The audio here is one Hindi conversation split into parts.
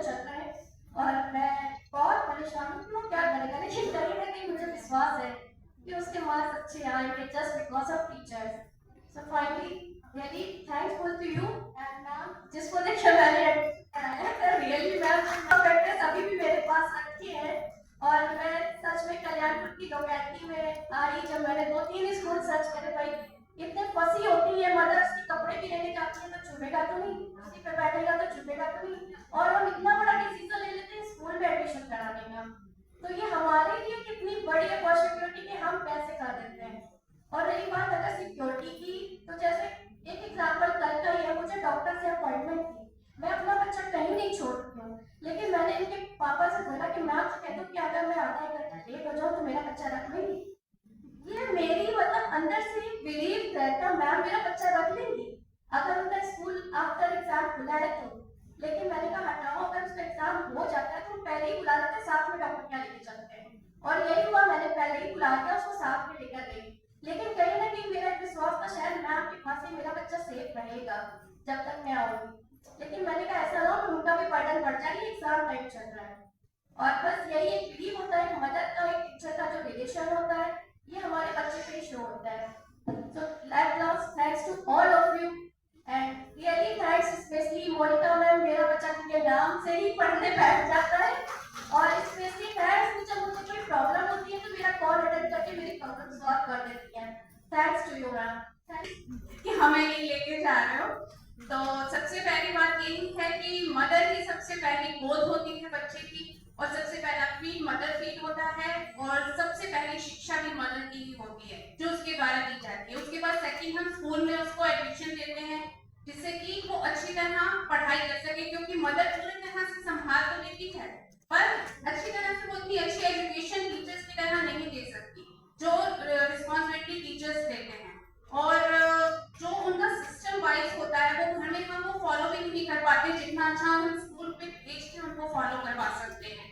चल रहा है और मैं बहुत परेशान हूँ कि वो क्या करेगा, लेकिन कहीं ना कहीं मुझे विश्वास है कि उसके मार्क्स अच्छे आएंगे just because of teachers. So finally really thankful to you and ma'am, जिसको देखिए मैंने रियली मैम करके सभी भी मेरे पास रखी है। और मैं सच में कल्याणपुर की लोकेलिटी में आई, जब मैंने 2-3 स्कूल सर्च करे, भाई इतने फंसी होती है मदर्स की, कपड़े भी लेने जाती है तो चुभेगा तो नहीं, उसी पे बैठेगा तो चुभेगा तो नहीं, और हम इतना बड़ा डिसीजन ले लेते हैं स्कूल में एडमिशन कराने का। तो ये हमारे लिए कितनी बड़ी अपॉर्चुनिटी कि हम पैसे खा देते हैं। और रही बात अगर सिक्योरिटी की, तो जैसे एक एग्जाम्पल कल का ही है, मुझे डॉक्टर से अपॉइंटमेंट थी, मैं अपना बच्चा कहीं नहीं छोड़ती हूँ, लेकिन मैंने इनके पापा से बोला कि मैम से कह दो कि अगर मैं आधा एक घंटा लेट हो जाऊँ तो मेरा बच्चा रख लेंगी। ये मेरी मतलब अंदर से बिलीव रहता, मैम मेरा बच्चा रख लेंगी अगर उनका स्कूल आफ्टर एग्जाम खुला है तो। लेकिन मैंने कहा हटाओ, अगर उसका एग्जाम हो जाता है तो पहले ही बुला लेते, साथ में डॉक्टर क्या लेके चलते हैं। और यही हुआ, मैंने पहले ही बुला दिया, उसको साथ में लेकर गई। लेकिन कहीं ना कहीं मेरा विश्वास था शायद मैम के पास ही मेरा बच्चा सेफ रहेगा जब तक मैं आऊंगी। लेकिन मैंने कहा ऐसा ना हो कि उनका भी बर्डन बढ़ जाए, एग्जाम टाइम चल रहा है। और बस यही एक बिलीव होता है, मदर का एक टीचर का जो रिलेशन होता है, ये हमारे बच्चे पे शो होता है। So at last, thanks to all of you and really thanks especially Monika ma'am, मेरा बच्चा के नाम से ही पढ़ने बैठ जाता है। और स्पेशली थैंक्स कि जब मुझे कोई प्रॉब्लम होती है तो मेरा कॉल अटेंड करके मेरी प्रॉब्लम सॉल्व कर देती है। Thanks to you ma'am. कि हमें नहीं लेके जा रहे हो। तो सबसे पहली बात यही है कि मदर ही सबसे पहली गोद होती है बच्चे की, और सबसे पहला फीड मदर फीड होता है, और सबसे पहली शिक्षा भी मदर की ही होती है जो उसके द्वारा दी जाती है। उसके बाद सेकंड हम स्कूल में उसको एडमिशन देते हैं जिससे कि वो अच्छी तरह पढ़ाई कर सके, क्योंकि मदर पूरी तरह से संभाल तो लेती है पर अच्छी तरह से वो इतनी अच्छी एजुकेशन टीचर्स की तरह नहीं दे सकती जो रिस्पॉन्सिबिलिटी टीचर्स लेते हैं। और जो उनका सिस्टम वाइज होता है वो घर में हम वो फॉलो भी नहीं कर पाते जितना अच्छा हम स्कूल पे भेज के उनको फॉलो करवा सकते हैं।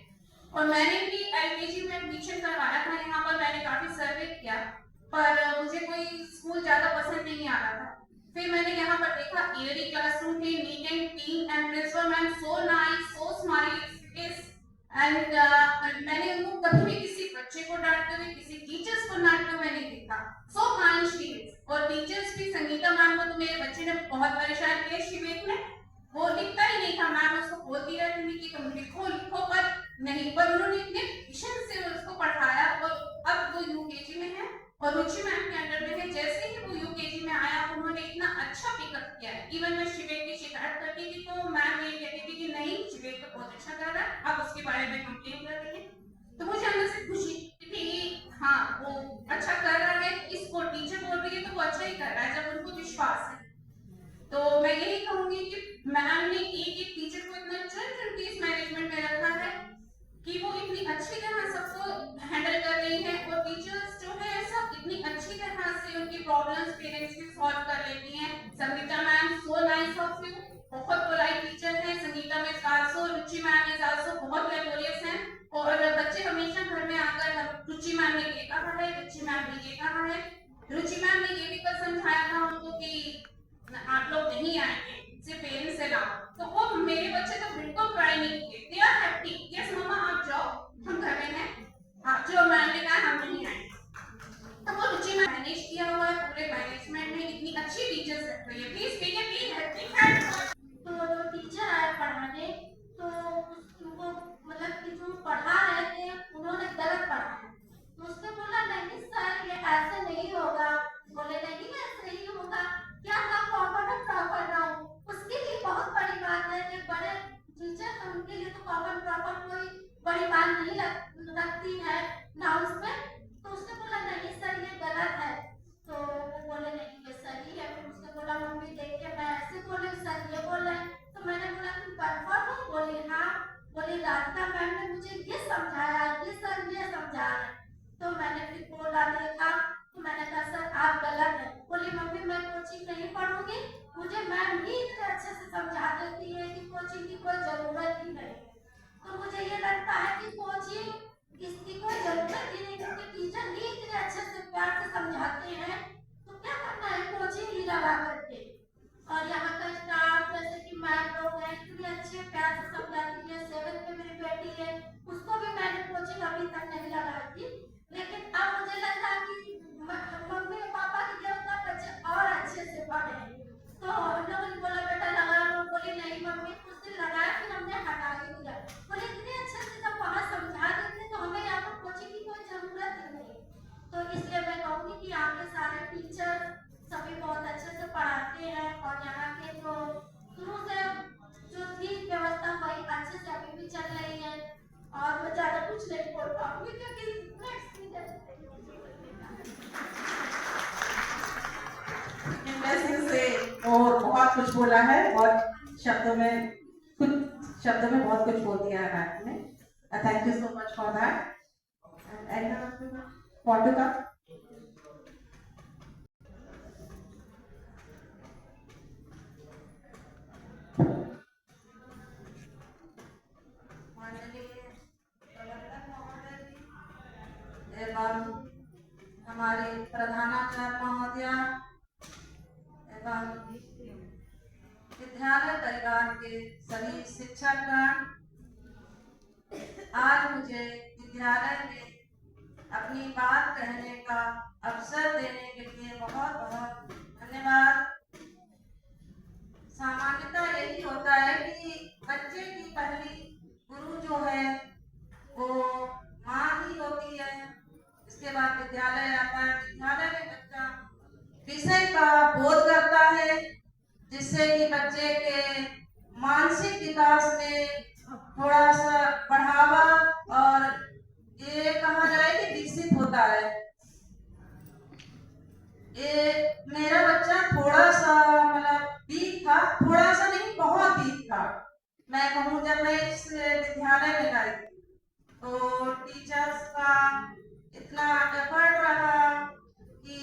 और मैंने भी एलकेजी में एडमिशन करवाया था, यहाँ पर मैंने काफी सर्वे किया पर मुझे कोई स्कूल ज्यादा पसंद नहीं आ रहा था। फिर मैंने यहाँ पर देखा ईयरली क्लासरूम थे, neat and clean and principal ma'am so nice so smile and मैंने उनको कभी भी किसी बच्चे को डांटते हुए किसी टीचर्स को डांटते हुए नहीं देखा। So kind she is. और टीचर्स भी, संगीता मैम को तो मेरे बच्चे ने बहुत परेशान किया शिवेक में, वो लिखता ही नहीं था, मैम उसको बोलती रहती थी कि तुम लिखो लिखो पर नहीं, पर उन्होंने इतने पेशेंस से उसको पढ़ाया। और अब वो यूकेजी में है और रुचि मैम के अंडर में है। जैसे ही वो यूकेजी में आया उन्होंने इतना अच्छा पिकअप किया है। इवन मैं शिवेक की शिकायत करती थी तो मैम ये कहती थी कि नहीं शिवेक तो बहुत अच्छा कर रहा है, अब उसके बारे में कंप्लेन कर रही है। तो मुझे अंदर से खुशी थी, हाँ वो अच्छा कर रहा है, इसको टीचर बोल रही है तो वो अच्छा ही कर रहा है जब उनको विश्वास है। तो मैं यही कहूंगी कि मैम ने एक एक टीचर को इतना चुन चुन के इस मैनेजमेंट में रखा है कि वो इतनी अच्छी तरह सबको हैंडल कर रही है। और टीचर्स जो है सब इतनी अच्छी तरह से उनकी प्रॉब्लम्स पेरेंट्स की सॉल्व कर लेती हैं। Sangeeta ma'am so nice of you, बहुत पोलाइट टीचर है। संगीता में also, Ruchi ma'am is also बहुत लेबोरियस हैं। और बच्चे हमेशा घर में आकर रुचि मैम ने ये कहा है, रुचि मैम ने ये कहा है। रुचि मैम ने ये भी कल समझाया था उनको कि आप लोग नहीं आएंगे, सिर्फ पेरेंट्स से लाओ। तो वो मेरे बच्चे तो बिल्कुल ट्राई नहीं किए, दे आर हैप्पी, यस मम्मा आप जाओ हम घर में हैं, आप जो मैम ने कहा हम नहीं आएंगे। तो वो रुचि में मैनेज किया हुआ है, पूरे मैनेजमेंट में इतनी अच्छी टीचर्स रख रही है। Please take a big hand. तो जो टीचर आए पढ़ाने, तो उनको मतलब कि जो पढ़ा रहे थे उन्होंने गलत पढ़ाया, तो उसने बोला नहीं सर ये ऐसे नहीं होगा। बोले नहीं ऐसे ही होगा, क्या मैं प्रॉपर में प्रॉपर रहा हूँ, उसके लिए बहुत बड़ी बात है। एक बड़े टीचर तो उनके लिए तो प्रॉपर प्रॉपर कोई बड़ी बात नहीं लगती है ना उसमें। तो उसने बोला नहीं सर ये गलत है, तो वो बोले नहीं ये सही है। फिर उसने बोला मम्मी देखिए मैं ऐसे बोले सर ये बोल रहे हैं। तो मैंने बोला तुम कंफर्म हो? बोली हाँ। बोली राधिका मैम ने मुझे ये समझाया, ये सर ये समझा रहे। तो मैंने फिर बोला देखा, तो मैंने कहा सर आप गलत है। बोली मम्मी मैं कोचिंग नहीं पढ़ूंगी, मुझे मैम ही इतने अच्छे से समझा देती है कि कोचिंग की कोई जरूरत ही नहीं। तो मुझे ये लगता है कि कोचिंग इसकी कोई जरूरत ही नहीं, क्योंकि टीचर ही इतने अच्छे से प्यार से समझाते हैं, तो क्या करना है कोचिंग ही लगा करके। और यहाँ का स्टाफ जैसे कि मैम लोग हैं इतने अच्छे प्यार से समझाती है, और मैं ज़्यादा कुछ नहीं बोल पाऊंगी क्योंकि इतना एक्सपीरियंस इंटरेस्टिंग से और बहुत कुछ बोला है और शब्दों में बहुत कुछ बोल दिया है मैम ने। Thank you so much for that and want to come. एवं हमारे प्रधानाचार्य महोदया एवं विद्यालय परिवार के सभी शिक्षकगण, आज मुझे विद्यालय में अपनी बात कहने का अवसर देने के लिए बहुत बहुत धन्यवाद। सामान्यतः यही होता है कि बच्चे की पहली गुरु जो है वो माँ ही होती है। इसके बाद विद्यालय आता है। विद्यालय में बच्चा विषय का बोध करता है, जिससे कि बच्चे के मानसिक विकास में थोड़ा सा बढ़ावा और ये कहा जाए कि विकसित होता है। ये मेरा बच्चा थोड़ा सा मतलब वीक था, थोड़ा सा नहीं बहुत वीक था। मैं कहूँ जब मैं इस विद्यालय में आई तो टीचर्स का इतना एफर्ट रहा कि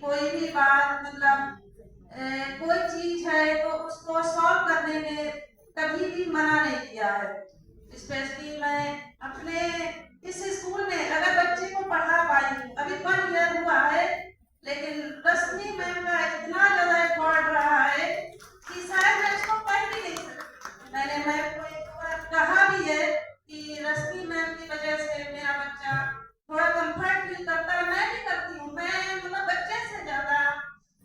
कोई भी बात मतलब कोई चीज है तो उसको सॉल्व करने में कभी भी मना नहीं किया है। स्पेशली मैं अपने इस स्कूल में अगर बच्चे को पढ़ा पाई हूँ, अभी 1 ईयर हुआ है, लेकिन रश्मि मैम का इतना ज्यादा एफर्ट रहा है कि शायद मैं इसको पढ़ भी नहीं सकती। मैंने मैम को एक बार कहा भी है कि रश्मि मैम की वजह से मेरा बच्चा थोड़ा कंफर्ट फील करता है। मैं भी करती हूँ, मैं मतलब बच्चे से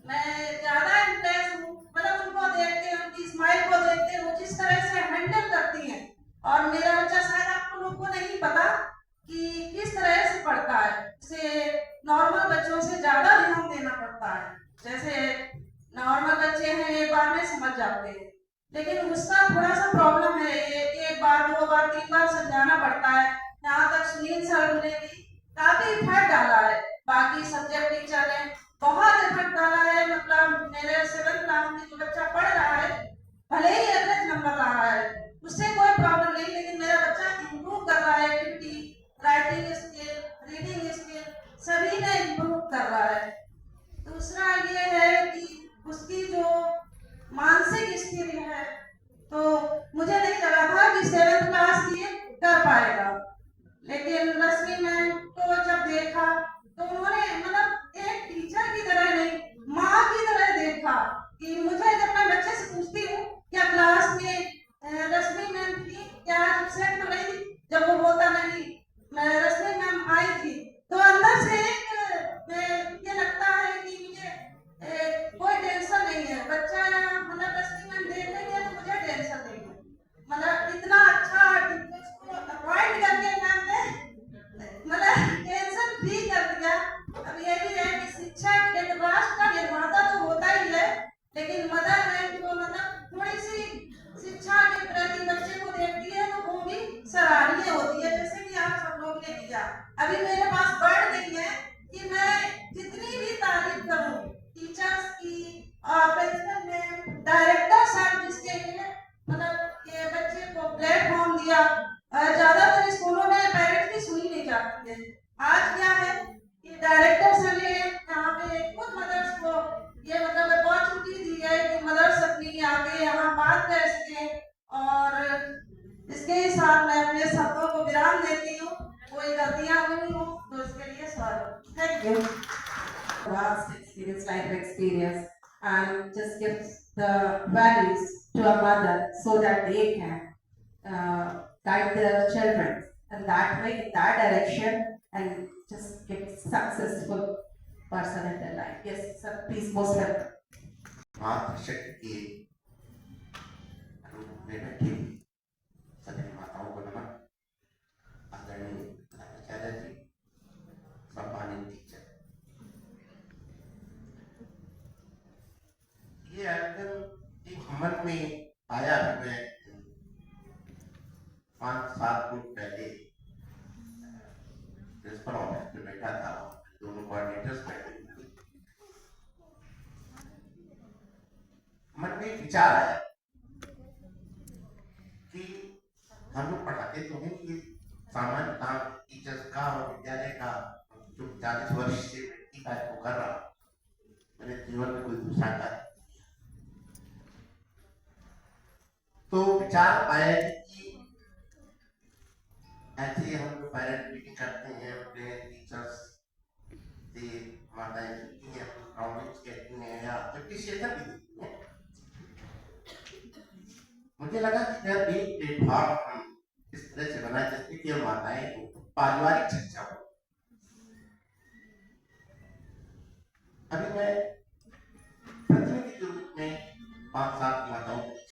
मैं ज्यादा इंप्रेस हूँ, मतलब उनको देखते हैं, उनकी स्माइल को देखते हैं, वो जिस तरह से हैंडल करती हैं। और मेरा बच्चा शायद आप लोगों को नहीं पता कि किस तरह से पढ़ता है। जैसे नॉर्मल बच्चों से ज्यादा ध्यान देना पड़ता है। जैसे नॉर्मल बच्चे हैं एक बार में समझ जाते हैं, लेकिन उसका थोड़ा सा प्रॉब्लम है। ये 1 बार 2 बार 3 बार समझाना पड़ता है। यहाँ तक सुनील सर ने भी काफी एफर्ट डाला है, बाकी सब्जेक्ट टीचर ने बहुत एफर्ट डाला है। मतलब मेरे 7th क्लास में जो बच्चा पढ़ रहा है, भले ही एवरेज नंबर ला रहा है, उससे कोई प्रॉब्लम नहीं, लेकिन मेरा बच्चा इम्प्रूव कर रहा है। Activity, writing skill, reading skill सभी ने इम्प्रूव कर रहा है। दूसरा ये है कि उसकी जो मानसिक स्थिति है, तो मुझे नहीं लगा था कि 7th क्लास ये कर पाएगा, लेकिन रश्मि मैम को जब देखा तो उन्होंने मतलब एक टीचर की तरह नहीं, माँ की तरह देखा कि मुझे जब मैं बच्चे से पूछती हूँ क्या क्लास में रश्मि मैम थी, क्या एब्सेंट तो नहीं थी, जब वो बोलता नहीं मैं रश्मि मैम आई थी, तो अंदर से ये लगता है कि मुझे कोई टेंशन नहीं है। बच्चा मतलब रश्मि मैम देख रही है तो मुझे टेंशन नहीं है। मतलब इतना अच्छा उसको अवॉइड करके मैम ने मतलब टेंशन फ्री कर दिया। अब यही है कि शिक्षक एक राष्ट्र का निर्माता तो होता ही है, लेकिन मदर है जो मतलब थोड़ी सी शिक्षा के प्रति बच्चे को देखती है तो वो भी सराहनीय होती है, जैसे कि आप सब लोग ने किया। अभी मेरे पास वर्ड नहीं है कि मैं जितनी भी तारीफ करूं टीचर्स की, प्रिंसिपल मैम, डायरेक्टर साहब, जिसके लिए मतलब ये बच्चे को प्लेटफॉर्म दिया। ज्यादातर स्कूलों में पेरेंट्स की सुनी नहीं जाती है। आज क्या है कि डायरेक्टर सर ने यहाँ पे खुद मदर्स को ये मतलब अपॉर्चुनिटी दी है कि मदर्स अपनी आके यहाँ बात कर सके। और इसके साथ मैं अपने शब्दों को विराम देती हूँ। कोई गलतियाँ हुई हो तो इसके लिए sorry. Thank you. Vast experience, life experience, and just gives the values to a mother so that they can guide their children in that way, in that direction, and just get successful person in their life. Yes, sir, please most welcome. मातृशक्ति के रूप में बैठी सभी माताओं को नमन। आदरणीय आचार्य जी, सम्मानित टीचर, ये आयोजन एक मन में आया भी मैं 5-7 फुट पहले प्रिंसिपल ऑफिस में बैठा था, दोनों कोऑर्डिनेटर्स बैठे थे। मन में एक विचार आया कि हम लोग पढ़ाते तो हैं कि सामान्य काम टीचर्स का और विद्यालय का जो 40 वर्ष से व्यक्ति कार्य को कर रहा, मेरे जीवन में कोई दूसरा कार्य। तो विचार आया कि ऐसे हम लोग पेरेंट मीटिंग करते हैं, अपने टीचर्स से माताएं मिलती हैं, राउंडिंग्स कहती हैं या एप्रिसिएशन भी देती हैं। मुझे लगा कि यार एक प्लेटफॉर्म हम इस तरह से बनाए जिससे कि माताएं पारिवारिक चर्चा हो। अभी मैं